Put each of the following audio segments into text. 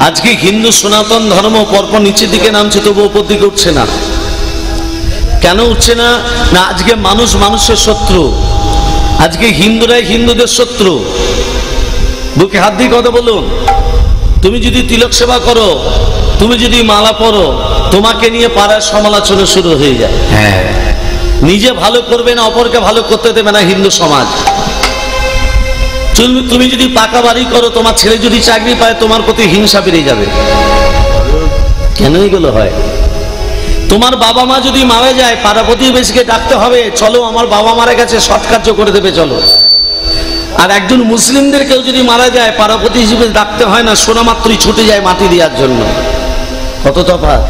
আজকে হিন্দু সনাতন ধর্ম পরপর নিচের দিকে নামছে, তবু উপর দিকে উঠছে না। কেন উঠছে না? না আজকে মানুষ মানুষের শত্রু, আজকে হিন্দুরাই হিন্দুদের শত্রু। বুকে হাত দিয়ে কথা বলুন। তুমি যদি তিলক সেবা করো, তুমি যদি মালা পরো, তোমাকে নিয়ে পাড়ার সমালোচনা শুরু হয়ে যায়। হ্যাঁ, নিজে ভালো করবে না, অপরকে ভালো করতে দেবে না হিন্দু সমাজ। তুমি যদি পাকা বাড়ি করো, তোমার ছেলে যদি চাকরি পায়, তোমার প্রতি হিংসা বেড়ে যাবে। কেন এগুলো হয়? তোমার বাবা মা যদি মারা যায়, পাড়া প্রতিবেশীকে ডাকতে হবে, চলো আমার বাবা মারা গেছে, সৎকার্য করে দেবে চলো। আর একজন মুসলিমদের কেউ যদি মারা যায়, পাড়া প্রতিবেশী ডাকতে হয় না, শোনা মাত্রই ছুটে যায় মাটি দেওয়ার জন্য। কত তফাৎ!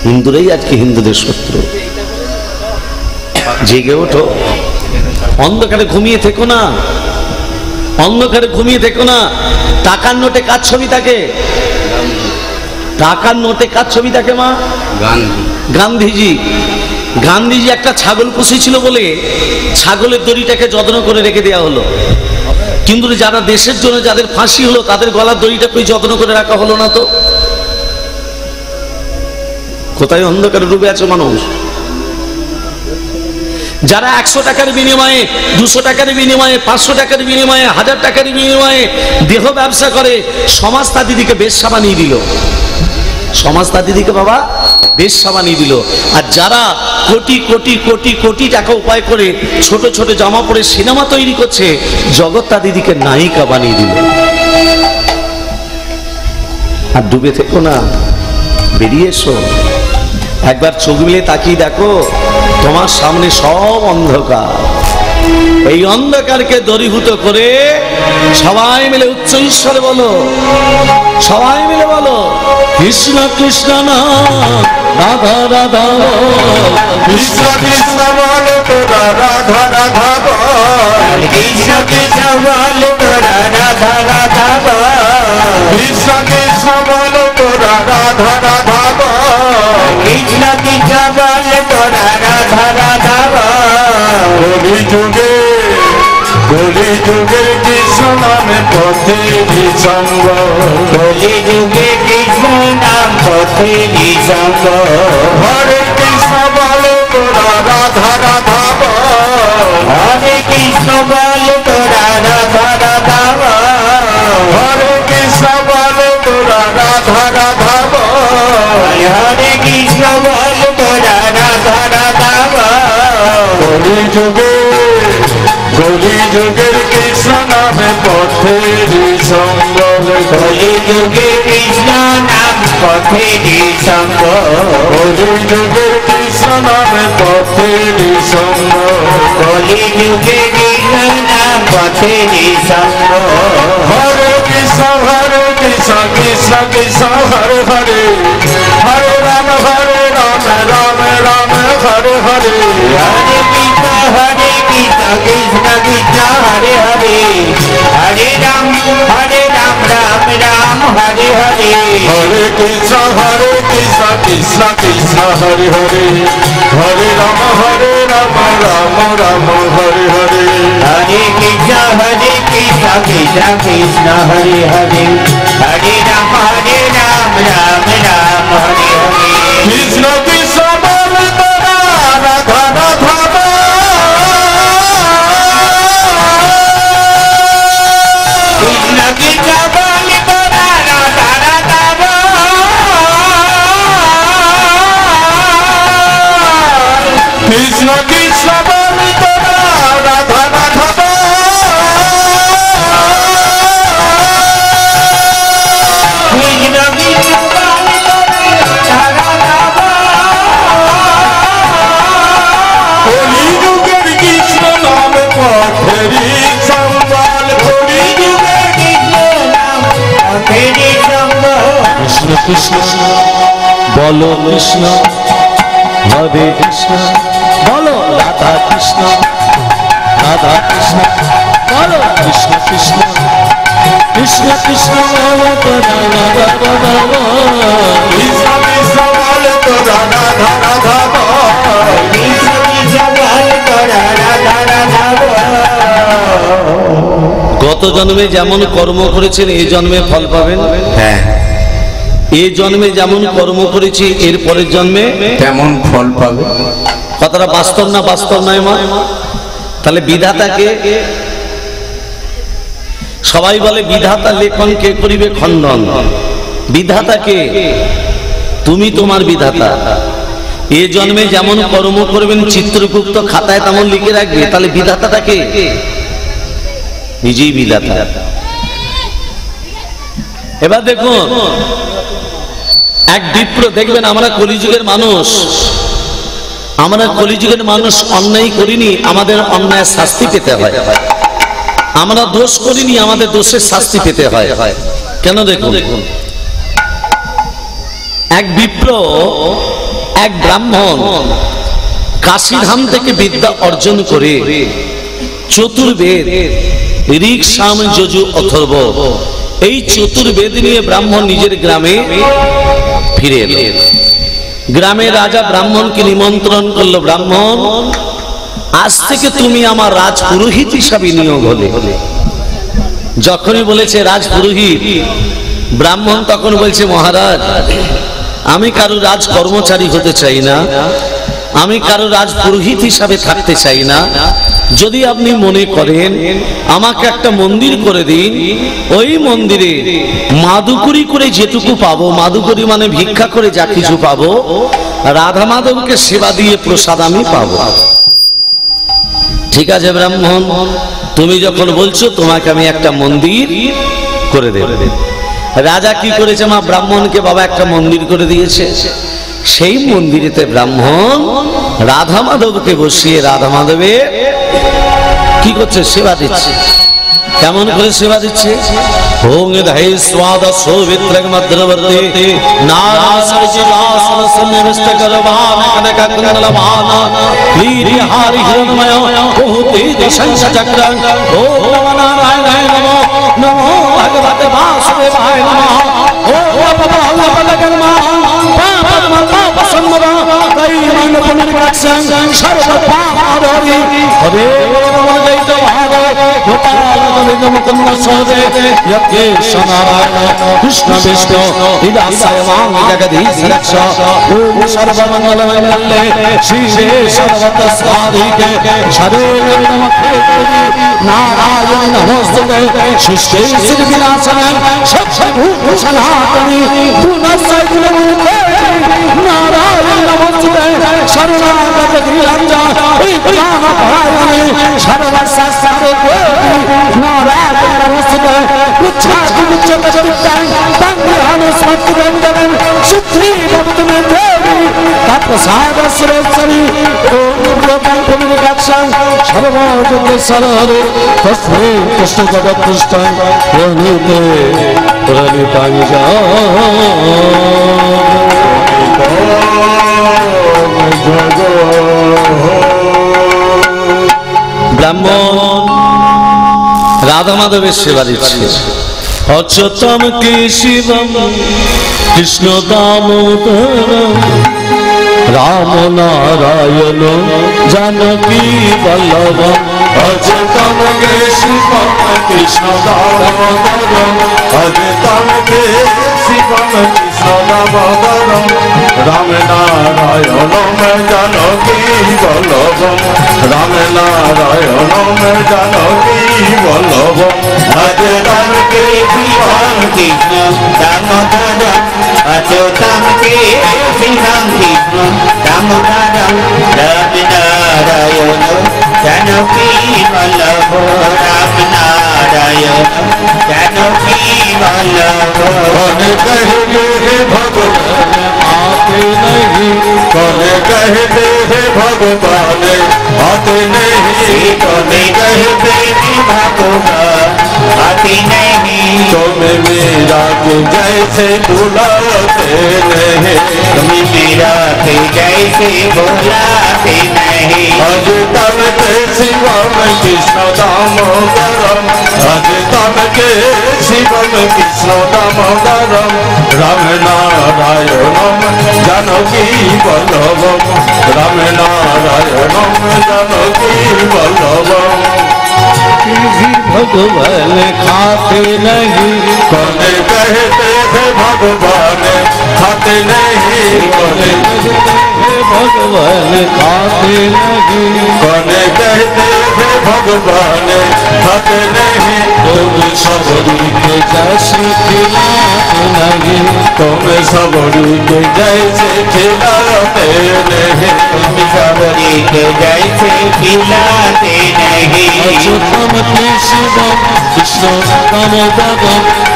হিন্দুরাই আজকে হিন্দুদের শত্রু। জেগে ওঠো, অন্ধকারে ঘুমিয়ে থেকো না, অন্ধকারে ঘুমিয়ে থেকো না। টাকার নোটে কার ছবি থাকে? টাকার নোটে কার ছবি থাকে মা? গান্ধীজি। গান্ধীজি একটা ছাগল পুষেছিল বলে ছাগলের দড়িটাকে যত্ন করে রেখে দেওয়া হলো, কিন্তু যারা দেশের জন্য যাদের ফাঁসি হলো, তাদের গলার দড়িটাকে যত্ন করে রাখা হলো না। তো কোথায় অন্ধকারে ডুবে আছে মানুষ? যারা 100 টাকার বিনিময়ে, 200 টাকার বিনিময়ে, 500 টাকার বিনিময়ে, 1000 টাকার বিনিময়ে দেহ ব্যবসা করে, সমাজ তার দিদিকে বেশ্যা বানিয়ে দিল। সমাজ তার দিদিকে বাবা বেশ্যা বানিয়ে দিল। আর যারা কোটি কোটি কোটি কোটি টাকা উপায় করে ছোট ছোট জামা পরে সিনেমা তৈরি করছে, জগৎ তার দিদিকে নায়িকা বানিয়ে দিল। আর ডুবে থেকো না, বেরিয়ে এসো। একবার চোখ মিলে তাকিয়ে দেখো, তোমার সামনে সব অন্ধকার। এই অন্ধকারকে দূরীভূত করে সবাই মিলে উচ্চ ঈশ্বরে বলো, সবাই মিলে বলো কৃষ্ণ কৃষ্ণ নাম, রাধা রাধা, কৃষ্ণ কৃষ্ণ বলো তোরা, রাধা রাধা বল। কৃষ্ণ কৃষ্ণ বলো তোরা, রাধা রাধা বল। কৃষ্ণ কৃষ্ণ বলো তোরা, রাধা রাধা বল। কৃষ্ণ কৃষ্ণ বলো তোরা, রাধা রাধা বল। কলি যুগে, কলি যুগের কৃষ্ণ নামে পথে নিঃসঙ্গ। কলি যুগে কৃষ্ণ নাম পথে নিঃসঙ্গ। হরে কৃষ্ণ বলো তোরা, রাধা রাধা বল। হরে কৃষ্ণ বলো তোরা, রাধা রাধা বল। হরে কৃষ্ণ বলো তোরা, রাধা রাধা বল। হরে কৃষ্ণ বলো তোরা, রাধা রাধা বল। কলি যুগে, কলি যুগের কৃষ্ণ নামে পথে নিঃসঙ্গ। কলি যুগে কৃষ্ণ নাম পথে নিঃসঙ্গ। কলি যুগের কৃষ্ণ নামে পথে নিঃসঙ্গ। কলি যুগে কৃষ্ণ নাম পথে নিঃসঙ্গ। হরে কৃষ্ণ, হরে কৃষ্ণ, কৃষ্ণ কৃষ্ণ হরে হরে। হরে রাম, রাম রাম, হরে হরে। হরে কৃষ্ণ, হরে কৃষ্ণ, কৃষ্ণ কৃষ্ণ হরে হরে। হরে রাম, রাম রাম, হরে হরে। হরে কৃষ্ণ, কৃষ্ণ কৃষ্ণ হরে হরে। হরে রাম, রাম রাম, হরে হরে। হরে কৃষ্ণ, কৃষ্ণ কৃষ্ণ, কৃষ্ণ হরে হরে। হরে রাম, রাম রাম, হরে হরে। কৃষ্ণ কৃষ্ণ বল তোরা, রাধা রাধা বল। কৃষ্ণ কৃষ্ণ বল তোরা, রাধা রাধা বল। কৃষ্ণ কৃষ্ণ বল তোরা, রাধা রাধা বল। কৃষ্ণ কৃষ্ণ বল তোরা, রাধা রাধা বল। কলি যুগের কৃষ্ণ নাম পথেরি সম্বল। কলি যুগের কৃষ্ণ নাম পথেরি সম্বল। কৃষ্ণ কৃষ্ণ বলো, কৃষ্ণ হরে কৃষ্ণ বলো, রাধা কৃষ্ণ, রাধা কৃষ্ণ বলো, কৃষ্ণ কৃষ্ণ, কৃষ্ণ কৃষ্ণ বলো তোরা, রাধা রাধা বল। কৃষ্ণ কৃষ্ণ বল তোরা, রাধা রাধা বল। কৃষ্ণ কৃষ্ণ বল তোরা, রাধা রাধা বল। গত গত জন্মে যেমন কর্ম করেছেন এই জন্মে ফল পাবেন। হ্যাঁ, এই জন্মে যেমন কর্ম করেছি এর পরের জন্মে তেমন ফল পাবে। কথাটা বাস্তব না বাস্তব নয় মা? তাহলে বিধাতাকে সবাই বলে বিধাতা লেখন কে করিবে খণ্ডন। বিধাতাকে তুমি তোমার বিধাতা। এ জন্মে যেমন কর্ম করবেন চিত্রগুপ্ত খাতায় তেমন লিখে রাখবে। তাহলে বিধাতাটাকে নিজেই বিধাতা। এবার দেখুন এক বিপ্র দেখবেন আমরা কলিযুগের মানুষ, আমরা কলিযুগের মানুষ অন্যায় করিনি, আমাদের অন্যায় শাস্তি পেতে হয়। আমরা দোষ করিনি, আমাদের দোষের শাস্তি পেতে হয়। কেন দেখুন, এক বিপ্র এক ব্রাহ্মণ কাশীধাম থেকে বিদ্যা অর্জন করে চতুর্বেদ ঋক সাম যজু অথর্ব এই চতুর্বেদ নিয়ে ব্রাহ্মণ নিজের গ্রামে ফিরে এলো। গ্রামে রাজা ব্রাহ্মণকে নিমন্ত্রণ করলো, ব্রাহ্মণ আজ থেকে তুমি আমার রাজপুরোহিত হিসাবে নিয়োগ হলে। যখনই বলেছে রাজপুরোহিত, ব্রাহ্মণ তখন বলছে মহারাজ আমি কারো রাজ কর্মচারী হতে চাই না, আমি কারো রাজপুরোহিত হিসাবে থাকতে চাই না। যদি আপনি মনে করেন আমাকে একটা মন্দির করে দিন, ওই মন্দিরে মাদুকুরি করে যেটুকু পাবো, মাদুকুরি মানে ভিক্ষা করে যা কিছু পাবো, রাধা মাধবকে সেবা দিয়ে প্রসাদ আমি পাবো। ঠিক আছে ব্রাহ্মণ, তুমি যখন বলছো তোমাকে আমি একটা মন্দির করে দেব। রাজা কি করেছে মা, ব্রাহ্মণকে বাবা একটা মন্দির করে দিয়েছে। সেই মন্দিরেতে ব্রাহ্মণ রাধা মাধবকে বসিয়ে রাধা মাধবে কি করছে, সেবা দিচ্ছে। কেমন করে সেবা দিচ্ছে, ওং ধাই স্বাদ সৌভিত্রক মধ্যবর্তী নারাসর্জিরাসন সন্নিবিষ্ট করবান কনক কুণ্ডলবান লীরি হারি হিরণময় বহুতি দিশংস চক্রং ওম নমো নারায়ণায় নমো নমো ভগবতে বাসুদেবায় নমঃ ওম নমো কৃষ্ণ বিষ্ণু জগদীশ রক্ষ ওম সর্বমঙ্গলমঙ্গলে শিবে সর্বতস্বাধিকে হরে নমঃ নারায়ণ নমস্তুতে সৃষ্টি শ্রী বিনাশনে সত্যভূত সনাতনী পুনঃসৈকুলমুক্তে নারায়ণ নমস্তুতে শরণাগত গিরিরাজ বিজ্ঞান পরায়ণে সর্বশাস্ত্রে নারায়ণ নমস্তুতে উচ্চাকুচ্চক চিত্তাং তঙ্গহন স্মৃতিরঞ্জনং সুত্রী ভক্তমে দেবী তৎপ্রসাদ শ্রেষ্ঠী ওম ব্রহ্মং পুনরিকাক্ষং সর্বযজ্ঞ সরহরে তস্মৈ কৃষ্ণ জগৎকৃষ্ণং প্রণীতে প্রণীতাং ব্রাহ্মণ রাধা মাধবের সেবা দিচ্ছে। অচ্যুতম কেশবম কৃষ্ণ দামোদরম রাম নারায়ণ জানকী বল্লভম অচ্যুতম কেশবম কৃষ্ণ দামোদরম অচ্যুতম কেশবম কৃষ্ণ দামোদরম রাম নারায়ণম জানকী বল্লভম রাম নারায়ণম জানকী বল্লভম অচ্যুতম কেশবম কৃষ্ণ দামোদরম অচ্যুতম কেশবম কৃষ্ণ দামোদরম রাম নারায়ণ জানকী বল্লভ রাম নারায়ণ জানকী বল্লভ कहते भगवान आते नहीं कौन कहते भगवान आते नहीं कौन कहते भगवान आते नहीं तुम्हें मेरा के जैसे बुलाते नहीं तुम्हें मेरा के जैसे बुलाते नहीं अज तब के शिवम कृष्ण दामोदरम अज तब के शिवम कृष्ण दामोदरम राम नारायणम जानकी बल्लभम राम नारायणम जानकी बल्लभम भगवान खाते नहीं, कौन कहते हैं भगवान खाते नहीं, कौन भगवान खाते नहीं, कौन कहते हैं भगवान खाते नहीं, तुम सबरी के जैसे खिलाते नहीं, तुम सबरी के जैसे खिलाते नहीं, तुम सबरी के जैसे खिलाते नहीं। अच्युतम केशवम कृष्ण दामोदरम,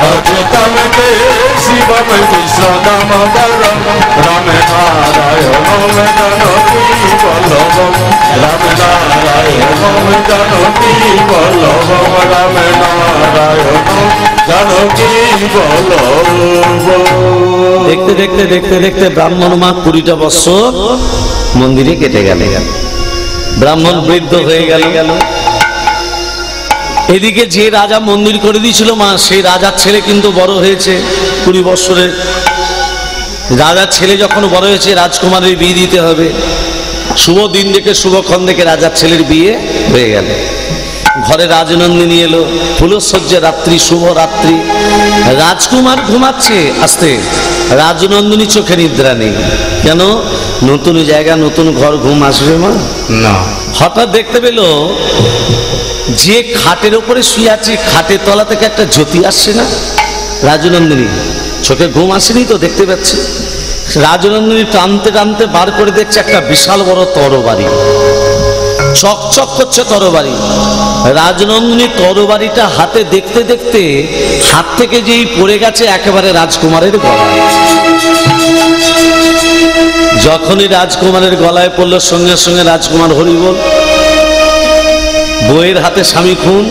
अच्युतम केशवम कृष्ण दामोदरम, राम नारायणम जानकी वल्लभम, राम नारायणम जानकी वल्लभम, राम नारायणम जानकी वल्लभम। দেখতে দেখতে দেখতে দেখতে ব্রাহ্মণ মা 20টা বছর মন্দিরে কেটে গেল। ব্রাহ্মণ বৃদ্ধ হয়ে গেল। এদিকে যে রাজা মন্দির করে দিয়েছিল মা, সেই রাজার ছেলে কিন্তু বড় হয়েছে 20 বছরের। রাজার ছেলে যখন বড় হয়েছে, রাজকুমারের বিয়ে দিতে হবে। শুভ দিন দেখে শুভক্ষণ দেখে রাজার ছেলের বিয়ে হয়ে গেল। ঘরে রাজনন্দিনী এলো, ফুলসজ্জা রাত্রি, শুভ রাত্রি। রাজকুমার ঘুমাচ্ছে আস্তে, রাজনন্দিনী চোখে নিদ্রা নেই। কেন? নতুন জায়গা, নতুন ঘর, ঘুম আসবে মা না। হঠাৎ দেখতে পেল যে খাটের উপরে শুয়ে আছে, খাটের তলা থেকে একটা জ্যোতি আসছে না। রাজনন্দিনী চোখে ঘুম আসেনি তো, দেখতে পাচ্ছে। রাজনন্দিনী টানতে টানতে বার করে দেখছে একটা বিশাল বড় তরবারি, চকচক করছে তরবারি। রাজনন্দিনী তরবারিটা হাতে দেখতে দেখতে হাত থেকে যেই পড়ে গেছে একেবারে রাজকুমারের গলায়। যখনই রাজকুমারের গলায় পড়লো, সঙ্গে সঙ্গে রাজকুমার হরি বল, বইয়ের হাতে স্বামী খুন।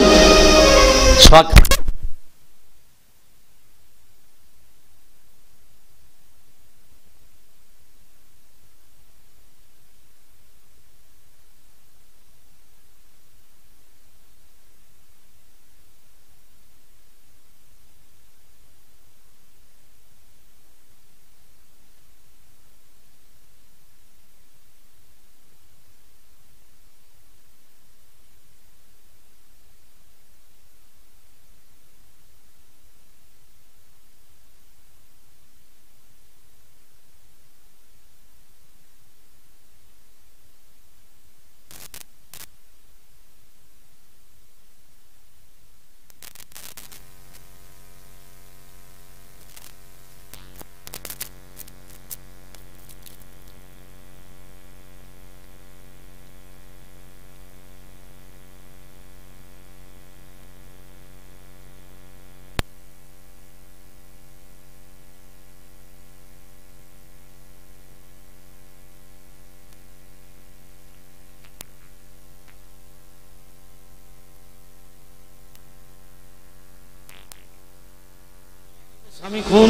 স্বামী খুন।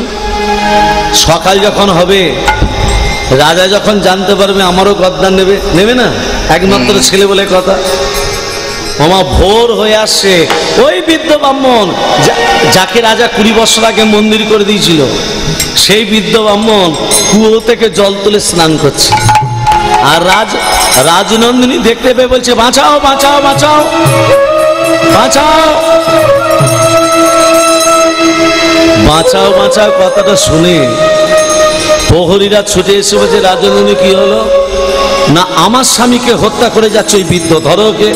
সকাল যখন হবে, রাজা যখন জানতে পারবে আমারও গদ্দান নেবে, নেবে না? একমাত্র ছেলে বলে কথা। মামা ভোর হয়ে আসছে, ওই বৃদ্ধ ব্রাহ্মণ যাকে রাজা 20 বছর আগে মন্দির করে দিয়েছিল, সেই বৃদ্ধ ব্রাহ্মণ কুয়ো থেকে জল তুলে স্নান করছে। আর রাজনন্দিনী দেখতে পেয়ে বলছে, বাঁচাও বাঁচাও বাঁচাও বাঁচাও বাঁচাও বাঁচাও। কথাটা শুনে প্রহরীরা ছুটে এসে বলছে, রাজনন্দিনী কি হলো? না, আমার স্বামীকে হত্যা করে যাচ্ছে ওই বৃদ্ধ, ধরো ওকে।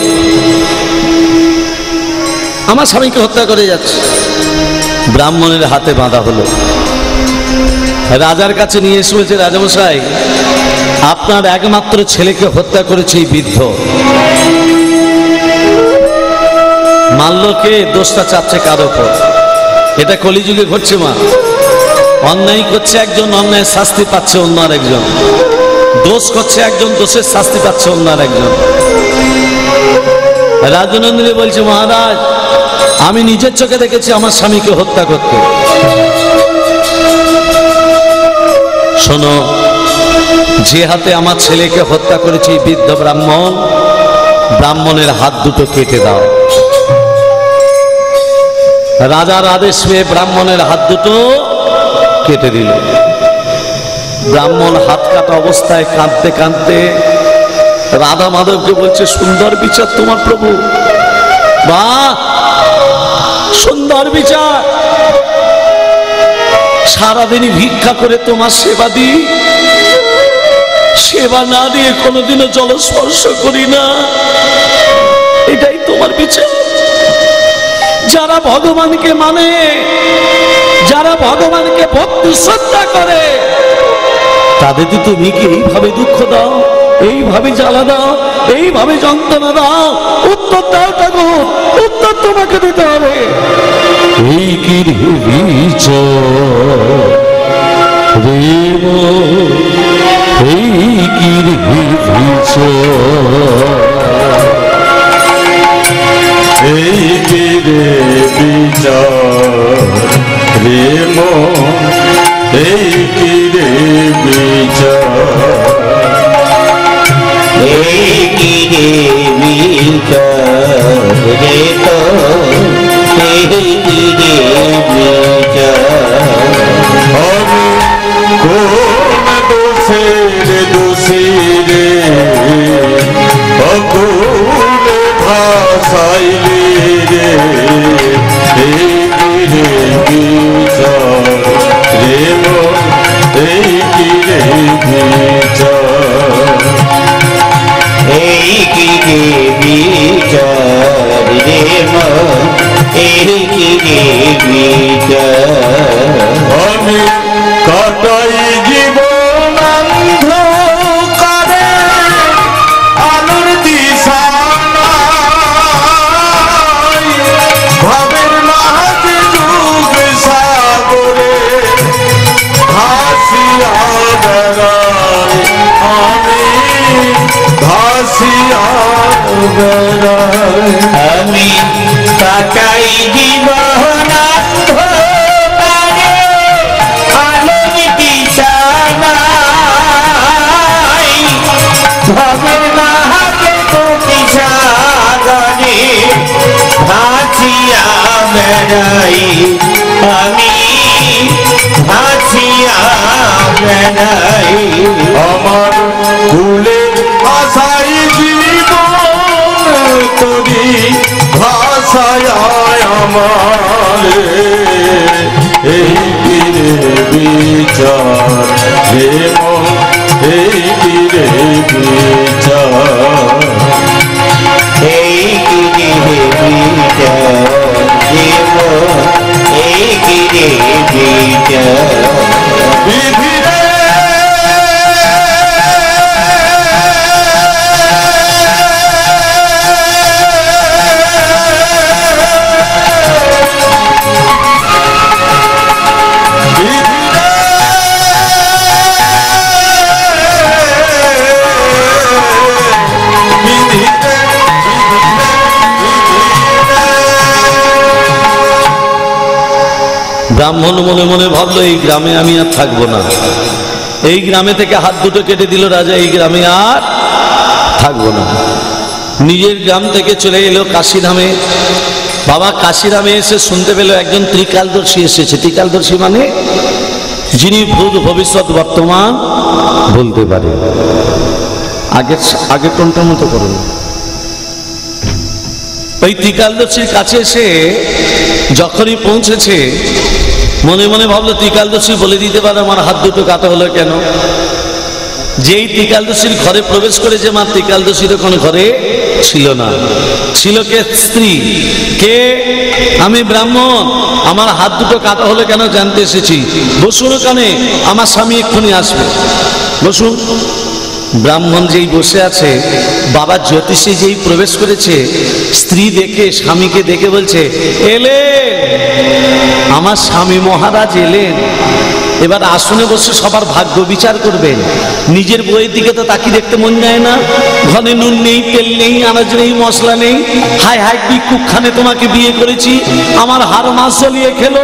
আমার স্বামীকে হত্যা করে যাচ্ছে। ব্রাহ্মণের হাতে বাঁধা হলো। রাজার কাছে নিয়ে এসে বলছে, রাজামশাই, আপনার একমাত্র ছেলেকে হত্যা করেছে এই বৃদ্ধ। মাল্যকে দোষটা চাচ্ছে কার ওপর? এটা কলিযুগে ঘটছে মা। অন্যায় করছে একজন, অন্যায়ের শাস্তি পাচ্ছে অন্য আর একজন। দোষ করছে একজন, দোষের শাস্তি পাচ্ছে অন্য আর একজন। রাজনন্দিনী বলছে, মহারাজ, আমি নিজের চোখে দেখেছি আমার স্বামীকে হত্যা করতে। শোনো, যে হাতে আমার ছেলেকে হত্যা করেছে এই বৃদ্ধ ব্রাহ্মণ, ব্রাহ্মণের হাত দুটো কেটে দাও। রাজার আদেশ পেয়ে ব্রাহ্মণের হাত দুটো কেটে দিল। ব্রাহ্মণ হাত কাটা অবস্থায় কাঁদতে কাঁদতে রাধা মাধবকে বলছে, সুন্দর বিচার তোমার প্রভু। বা সুন্দর বিচার। সারাদিনই ভিক্ষা করে তোমার সেবা দিই, সেবা না দিয়ে কোনোদিনও জলস্পর্শ করি না, এটাই তোমার বিচার। যারা ভগবানকে মানে, যারা ভগবানকে ভক্তি শ্রদ্ধা করে, তাদের তুমি কি এইভাবে দুঃখ দাও, এইভাবে জ্বালা দাও, এইভাবে যন্ত্রণা দাও? উত্তর দাও ঠাকুর, উত্তর তোমাকে দিতে হবে। এই কি রে বিচার রে মন, এই কি রে বিচার, এই কি রে বিচার রে মন, এই কি রে বিচার, এই কি রে বিচার রে তো, এই কি রে বিচার। আমি কোন দোষের দোষী রে, অকুলে ভাসাইলি রে, এই কি রে বিচার রে মন, এই কি রে বিচার, এই কি রে বিচার রে মন, এই কি রে বিচার। আমি কাটাই জীবন অন্ধকারে, আলোর দিশা নাই, ভাবের মাঝে ডুব সাগরে ভাসিয়া বেড়াই, আমি ভাসিয়া বেড়াই। আমি কাটাই জীবন অন্ধকারে, আলোর দিশা নাই, ভবের মাঝে ডুব সাগরে ভাসিয়া বেড়াই, আমি ভাসিয়া বেড়াই। আমার কুলে আশাই জীবন তোরি ভাষায় আমার, এই কি রে বিচার রে মন, এই কি রে বিচার, এই কি রে বিচার রে মন, এই কি রে বিচার। বিধি রে ব্রাহ্মণ মনে মনে ভাবলো এই গ্রামে আমি আর থাকবো না। এই গ্রামে থেকে হাত দুটো কেটে দিল রাজা, এই গ্রামে আর থাকবো না। নিজের গ্রাম থেকে চলে এলো কাশীধামে। বাবা কাশীধামে এসে শুনতে পেল একজন ত্রিকালদর্শী এসেছে। ত্রিকালদর্শী মানে যিনি ভূত ভবিষ্যৎ বর্তমান বলতে পারে। আগে কোনটার মতো করুন। ওই ত্রিকালদর্শীর কাছে এসে যখনই পৌঁছেছে মনে মনে ভাবলো ত্রিকালদর্শী বলে দিতে পারে আমার হাত দুটো কাটা হলো কেন। যেই ত্রিকালদর্শীর ঘরে প্রবেশ করেছে মা ত্রিকালদর্শীর ওখানে ঘরে ছিল না, ছিল কে? স্ত্রী। কে? আমি ব্রাহ্মণ, আমার হাত দুটো কাটা হলো কেন জানতে এসেছি। বসুন ওখানে, আমার স্বামী এক্ষুনি আসবে, বসুন। ব্রাহ্মণ যেই বসে আছে, বাবা জ্যোতিষী যেই প্রবেশ করেছে, স্ত্রী দেখে স্বামীকে দেখে বলছে এলে, আমার স্বামী মহারাজ এলেন। এবার আসনে বসে সবার ভাগ্য বিচার করবেন। নিজের বইয়ের দিকে তো তাকিয়ে দেখতে মন যায় না। ঘরে নুন নেই, তেল নেই, আনাজ নেই, মশলা নেই। হায় হায় কি কুক্ষানে তোমাকে বিয়ে করেছি, আমার হার মাস জ্বলিয়ে খেলো।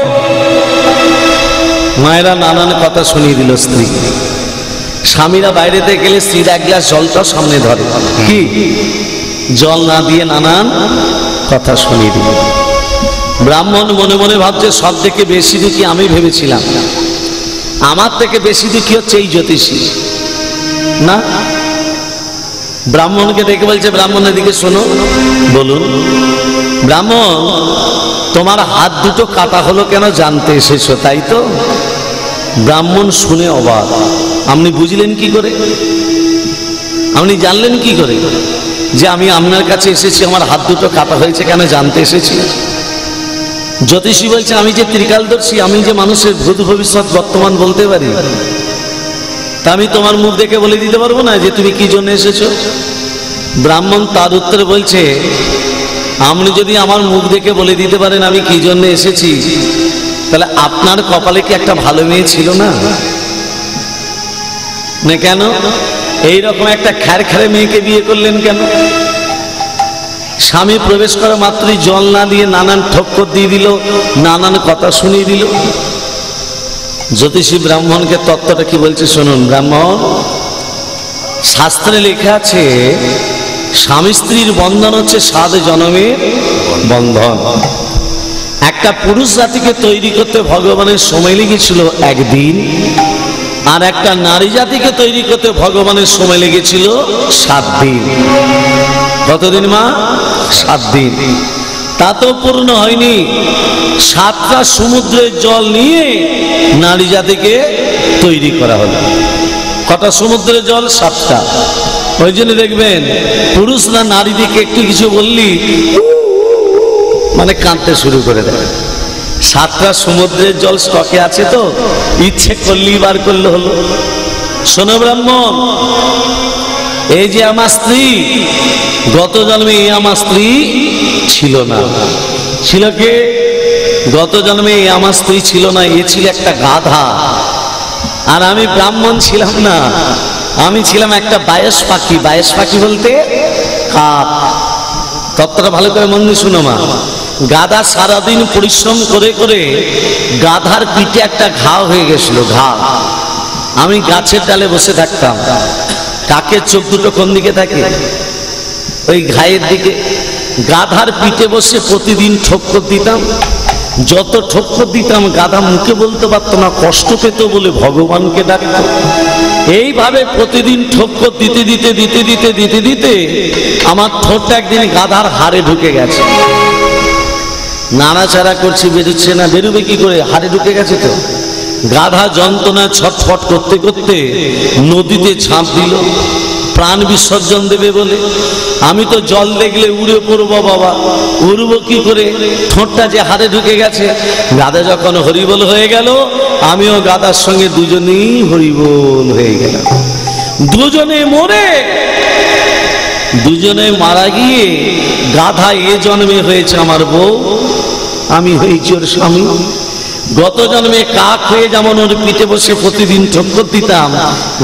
মায়েরা নানান কথা শুনিয়ে দিল স্ত্রী। স্বামীরা বাইরেতে গেলে স্ত্রীর এক গ্লাস জলটা সামনে ধরে, কি জল না দিয়ে নানান কথা শুনিয়ে দিল। ব্রাহ্মণ মনে মনে ভাবছে সব থেকে বেশি দুঃখী আমি ভেবেছিলাম, আমার থেকে বেশি দুঃখী হচ্ছে এই জ্যোতিষী না। ব্রাহ্মণকে দেখে বলছে ব্রাহ্মণের দিকে শোনো, বলুন। ব্রাহ্মণ তোমার হাত দুটো কাটা হলো কেন জানতে এসেছো, তাই তো? ব্রাহ্মণ শুনে অবাক। আপনি বুঝলেন কি করে, আপনি জানলেন কি করে যে আমি আপনার কাছে এসেছি, আমার হাত দুটো কাটা হয়েছে কেন জানতে এসেছি? জ্যোতিষী বলছে, আমি যে ত্রিকালদর্শী, আমি যে মানুষের ভূত ভবিষ্যৎ বর্তমান বলতে পারি, তা আমি তোমার মুখ দেখে বলে দিতে পারবো না যে তুমি কি জন্য এসেছো? ব্রাহ্মণ তার উত্তরে বলছে, আপনি যদি আমার মুখ দেখে বলে দিতে পারেন আমি কি জন্য এসেছি, তাহলে আপনার কপালে কি একটা ভালো মেয়ে ছিল না? না কেন এইরকম একটা খ্যারখ্যারে মেয়েকে বিয়ে করলেন কেন? স্বামী প্রবেশ করা মাত্রই জল না দিয়ে নানান ঠক্কর দিয়ে দিল, নানান কথা শুনিয়ে দিল। জ্যোতিষী ব্রাহ্মণকে তত্ত্বটা কি বলছে শুনুন। ব্রাহ্মণ, শাস্ত্রে লেখা আছে স্বামী স্ত্রীর বন্ধন হচ্ছে 7 জন্মের বন্ধন। একটা পুরুষ জাতিকে তৈরি করতে ভগবানের সময় লেগেছিল 1 দিন, আর একটা নারী জাতিকে তৈরি করতে ভগবানের সময় লেগেছিল 7 দিন। কতদিন মা? 7 দিন। তা তো পূর্ণ হয়নি। 7টা সমুদ্রের জল নিয়ে নারী জাতিকে তৈরি করা হলো। কটা সমুদ্রের জল? 7টা। ওই জন্য দেখবেন পুরুষ না নারী দিকে একটু কিছু বললি মানে কাঁদতে শুরু করে দেয়। 7টা সমুদ্রের জল স্টকে আছে তো, ইচ্ছে করলি বার করলে হলো। শোনো ব্রাহ্মণ, এই যে আমার স্ত্রী, গত জন্মে আমার স্ত্রী ছিল না। ছিল কে? গত জন্মে আমার স্ত্রী ছিল না, এ ছিল একটা গাধা। আর আমি ব্রাহ্মণ ছিলাম না, আমি ছিলাম একটা বায়স পাখি। বায়স পাখি বলতে কাক। তত্ত্বটা ভালো করে মন দিয়ে শুনো মা। গাধা সারাদিন পরিশ্রম করে করে গাধার পিঠে একটা ঘা হয়ে গেছিল, ঘা। আমি গাছের ডালে বসে থাকতাম, কাকের চোখ দুটো কোন দিকে থাকে? ওই ঘায়ের দিকে। গাধার পিঠে বসে প্রতিদিন ঠক্কর দিতাম। যত ঠক্কর দিতাম গাধা মুখে বলতে পারতো না, কষ্ট পেত বলে ভগবানকে ডাকতো। এইভাবে প্রতিদিন ঠক্কর দিতে দিতে দিতে দিতে দিতে দিতে আমার ঠোঁটটা একদিন গাধার হাড়ে ঢুকে গেছে। নাড়াচাড়া করছি, বেরোচ্ছে না। বেরোবে কি করে? হাড়ে ঢুকে গেছে তো। গাধা যন্ত্রণায় ছটফট করতে করতে নদীতে ঝাঁপ দিল প্রাণ বিসর্জন দেবে বলে। আমি তো জল দেখলে উড়ে পড়বো বাবা, উড়বো কি করে? ঠোঁটটা যে হাড়ে ঢুকে গেছে। গাধা যখন হরিবোল হয়ে গেল, আমিও গাধার সঙ্গে দুজনেই হরিবোল হয়ে গেল। দুজনে মরে, দুজনে মারা গিয়ে গাধা এ জন্মে হয়েছে আমার বউ, আমি হয়েছি ওর স্বামী। গত জন্মে কাক হয়ে যেমন ওর পিঠে বসে প্রতিদিন ঠক্কর দিতাম,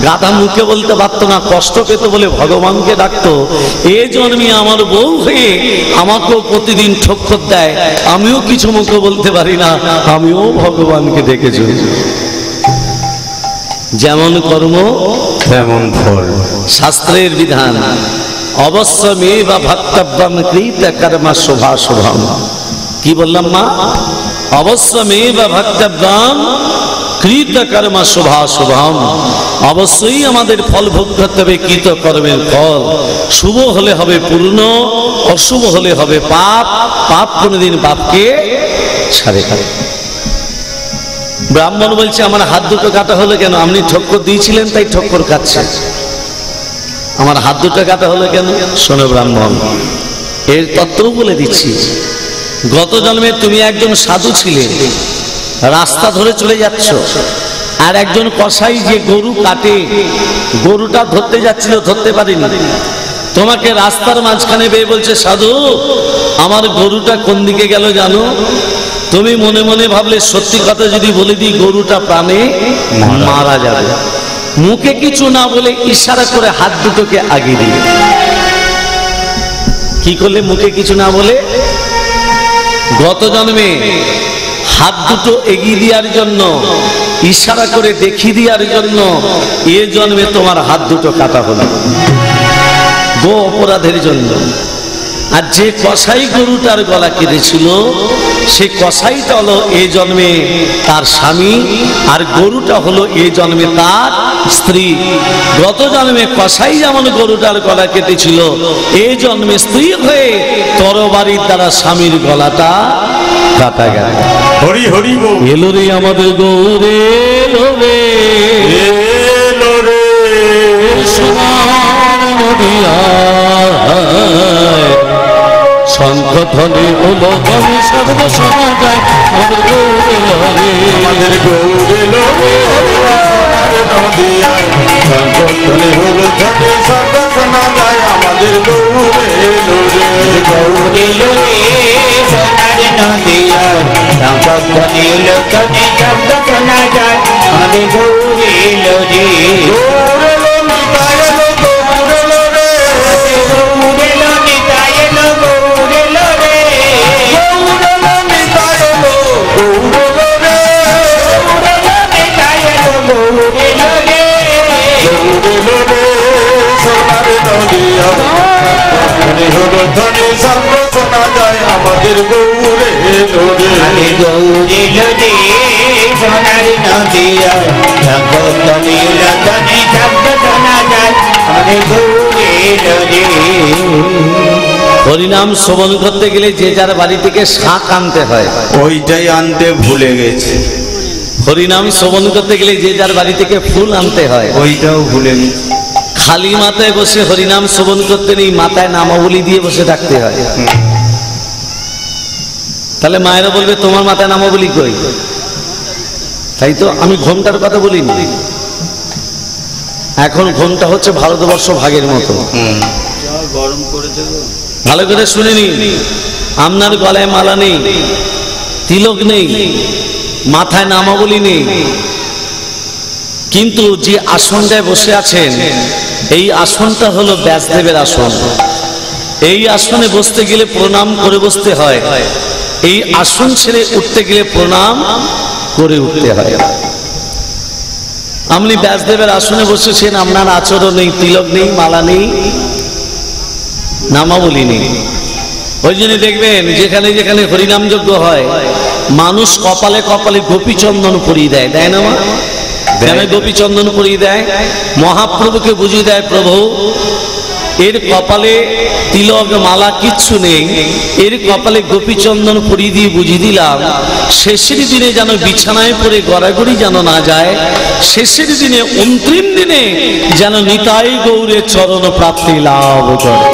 গাধা মুখে বলতে পারতো না, কষ্ট পেত বলে ভগবানকে ডাকতো। এ জন্মে আমার বউ হয়ে আমাকেও প্রতিদিন ঠক্কর দেয়, আমিও কিছু মুখে বলতে পারি না, আমিও ভগবানকে ডেকে চলেছি। যেমন কর্ম তেমন ফল। শাস্ত্রের বিধান। অবশ্য মেয়ে বা ভক্তব্যম কৃত কর্মা শোভা শোভম। কি বললাম মা? অবশ্য মেয়ে বা ভক্তব্যম কৃত কর্মা শোভা শোভম। অবশ্যই আমাদের ফল ভোগ করতে হবে কৃত কর্মের ফল। শুভ হলে হবে পূর্ণ, অশুভ হলে হবে পাপ। পাপ কোনদিন পাপকে ছাড়ে না। ব্রাহ্মণ বলছে, আমার হাত দুটো কাটা হলো কেন? আপনি ঠক্কর দিয়েছিলেন তাই ঠক্কর কাটছে। আমার হাত দুটো কাটা হলো কেন? শোনো ব্রাহ্মণ, এর তত্ত্ব বলে দিচ্ছি। গত জন্মে তুমি একজন সাধু ছিলে, রাস্তা ধরে চলে যাচ্ছ, আর একজন কসাই যে গরু কাটে, গরুটা ধরতে যাচ্ছিল, ধরতে পারিনি। তোমাকে রাস্তার মাঝখানে বেয়ে বলছে, সাধু আমার গরুটা কোন দিকে গেল জানো? তুমি মনে মনে ভাবলে সত্যি কথা যদি বলে দিই গরুটা প্রাণে মারা যাবে। মুখে কিছু না বলে ইশারা করে হাত দুটোকে আগিয়ে দিলে। কি করলে? মুখে কিছু না বলে গত জন্মে হাত দুটো এগিয়ে দেওয়ার জন্য, ইশারা করে দেখিয়ে দেওয়ার জন্য এ জন্মে তোমার হাত দুটো কাটা হলো গো অপরাধের জন্য। আর যে কসাই গরুটার গলা কেটেছিল, সে কসাইটা হলো এ জন্মে তার স্বামী, আর গরুটা হলো এ জন্মে তার স্ত্রী। গত জন্মে কসাই যেমন গরুটার গলা কেটেছিল, এ জন্মে স্ত্রী হয়ে তরবারির দ্বারা স্বামীর গলাটা কাটা গেল। হরি হরি বল। এলো রে আমাদের গৌরে এলো রে, এলো রে সোনার নদিয়ায়, শঙ্খ ধ্বনি হলো ধ্বনি শব্দ শোনা যায় আমাদের গৌরে এলো রে। আমাদের গৌরে এলো রে সোনার নদিয়ায়, শঙ্খধ্বনি হলো ধ্বনি শব্দ শোনা যায় আমাদের গৌরে এলো রে। গৌরে এলো রে সোনার নদিয়ায়, শঙ্খধ্বনি হলো ধ্বনি শব্দ শোনা যায় আমাদের গৌরে এলো রে। গৌরে এলো নিতাই এলো গৌরে এলো রে, গৌরে এলো নিতাই এলো গৌরে এলো রে। গৌরে এলো নিতাই এলো গৌরে এলো রে, গৌরে এলো নিতাই এলো গৌরে এলো রে। গৌরে এলো রে সোনার নদিয়ায়, শঙ্খধ্বনি হলো ধ্বনি শব্দ শোনা যায় আমাদের গৌরে এলো রে। আমাদের গৌরে এলো রে সোনার নদিয়ায়, শঙ্খধ্বনি হলো ধ্বনি শব্দ শোনা যায় আমাদের গৌরে এলো রে। হরিনাম শ্রবণ করতে গেলে যে যার বাড়ি থেকে শাঁখ আনতে হয়। ওইটাই আনতে ভুলে গেছে, হরিনাম শ্রবণ করতে গেলে যে যার বাড়ি থেকে ফুল আনতে হয়। ওইটাও ভুলে গেছে। খালি মাথায় বসে হরিনাম শ্রবণ করতে নেই, মাথায় নামাবলী দিয়ে বসে থাকতে হয়। তাহলে মায়েরা বলবে তোমার মাথায় নামাবলী কই? তাই তো আমি ঘোমটার কথা বলিনি। এখন ঘোমটা হচ্ছে ভারতবর্ষ ভাগের মতো। ভালো করে শুনে নিন, আপনার গলায় মালা নেই, তিলক নেই, মাথায় নামাবলী নেই, কিন্তু যে আসনটায় বসে আছেন এই আসনটা হলো ব্যাসদেবের আসন। এই আসনে বসতে গেলে প্রণাম করে বসতে হয়, এই আসন ছেড়ে উঠতে গেলে প্রণাম করে উঠতে হয়। আপনি ব্যাসদেবের আসনে বসেছেন, আপনার আচরণ নেই, তিলক নেই, মালা নেই, নামাবলী নেই। ওই জন্য দেখবেন যেখানে যেখানে হরিনাম যজ্ঞ হয় মানুষ কপালে কপালে গোপীচন্দন পরিয়ে দেয়, দেয় না মা? কেন গোপীচন্দন পরিয়ে দেয়? মহাপ্রভুকে বুঝিয়ে দেয় প্রভু এর কপালে তিলক মালা কিচ্ছু নেই, এর কপালে গোপীচন্দন পরিয়ে দিয়ে বুঝিয়ে দিলাম শেষের দিনে যেন বিছানায় পড়ে গড়াগড়ি যেন না যায়, শেষের দিনে অন্তিম দিনে যেন নিতাই গৌরের চরণ প্রাপ্তি লাভ করে।